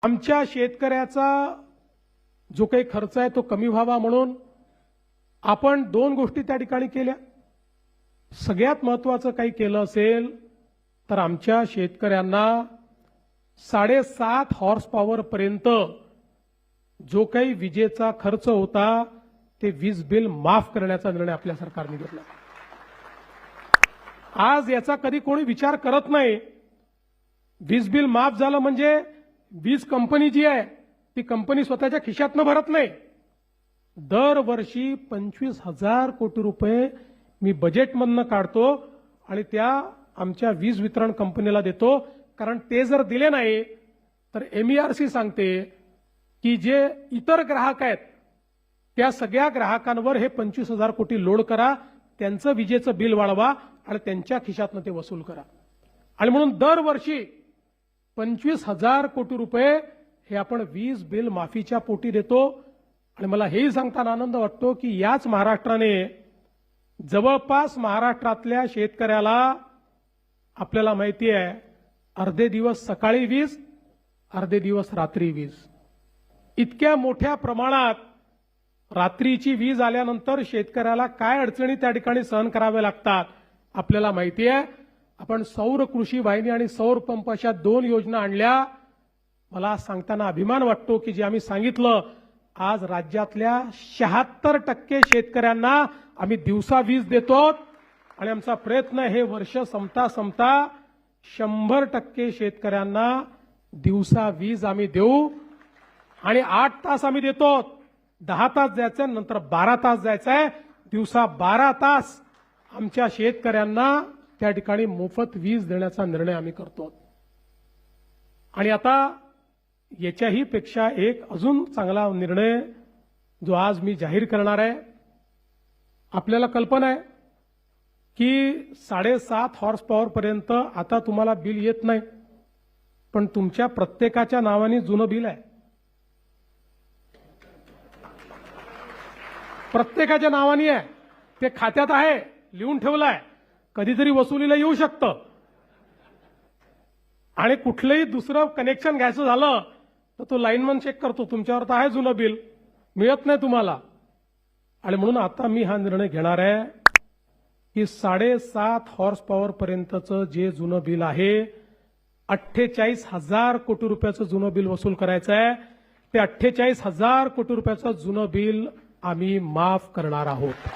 आमच्या शेतकऱ्याचा जो काही खर्च आहे तो कमी व्हावा म्हणून आपण दोन गोष्टी त्या ठिकाणी केल्या। सगळ्यात महत्त्वाचं काही केलं असेल तर आमच्या शेतकऱ्यांना 7.5 हॉर्स पॉवर पर्यंत जो काही विजेचा खर्च होता ते वीज बिल माफ करण्याचा निर्णय आपल्या सरकारने घेतला। आज याचा कधी कोणी विचार करत नाही। वीज बिल माफ झालं म्हणजे वीज कंपनी जी आहे ती कंपनी स्वतःच्या खिशातनं भरत नाही। दरवर्षी 25,000 कोटी रुपये मी बजेटमधनं काढतो आणि त्या आमच्या वीज वितरण कंपनीला देतो, कारण ते जर दिले नाही तर MERC सांगते की जे इतर ग्राहक आहेत त्या सगळ्या ग्राहकांवर हे 25,000 कोटी लोड करा, त्यांचं विजेचं बिल वाढवा आणि त्यांच्या खिशातनं ते वसूल करा। आणि म्हणून दरवर्षी 25,000 कोटी रुपये हे आपण वीज बिल माफीच्या पोटी देतो। आणि मला हेही सांगताना आनंद वाटतो की याच महाराष्ट्राने जवळपास महाराष्ट्रातल्या शेतकऱ्याला आपल्याला माहिती आहे अर्धे दिवस सकाळी वीज, अर्धे दिवस रात्री वीज, इतक्या मोठ्या प्रमाणात रात्रीची वीज आल्यानंतर शेतकऱ्याला काय अडचणी त्या ठिकाणी सहन कराव्या लागतात आपल्याला माहिती आहे। आपण सौर कृषी वाहिनी आणि सौर पंप अशा दोन योजना आणल्या। मला सांगताना अभिमान वाटतो की जे आम्ही सांगितलं आज राज्यातल्या 76% शेतकऱ्यांना आम्ही दिवसा वीज देतो आणि आमचा प्रयत्न हे वर्ष संपता 100% शेतकऱ्यांना दिवसा वीज आम्ही देऊ आणि 8 तास आम्ही देतो। 10 तास जायचं नंतर 12 तास जायचंय, दिवसा 12 तास आमच्या शेतकऱ्यांना त्या ठिकाणी मोफत वीज देण्याचा निर्णय आम्ही करतो। आणि आता याच्याही पेक्षा एक अजून चांगला निर्णय जो आज मी जाहीर करणार आहे। आपल्याला कल्पना आहे की 7.5 हॉर्स पॉवर पर्यंत आता तुम्हाला बिल येत नाही, पण तुमच्या प्रत्येकाच्या नावाने जुनं बिल आहे, प्रत्येकाच्या नावाने आहे, ते खात्यात आहे, लिहून ठेवलं आहे, कधीतरी वसुलीला येऊ शकतं। आणि कुठलंही दुसरं कनेक्शन घ्यायचं झालं तर तो लाईनमन चेक करतो तुमच्यावर तर आहे जुनं बिल, मिळत नाही तुम्हाला। आणि म्हणून आता मी हा निर्णय घेणार आहे की 7.5 हॉर्स पॉवर पर्यंतचं जे जुनं बिल आहे 48,000 कोटी रुपयाचं जुनं बिल वसूल करायचं आहे। ते 48,000 कोटी रुपयाचं जुनं बिल आम्ही माफ करणार आहोत।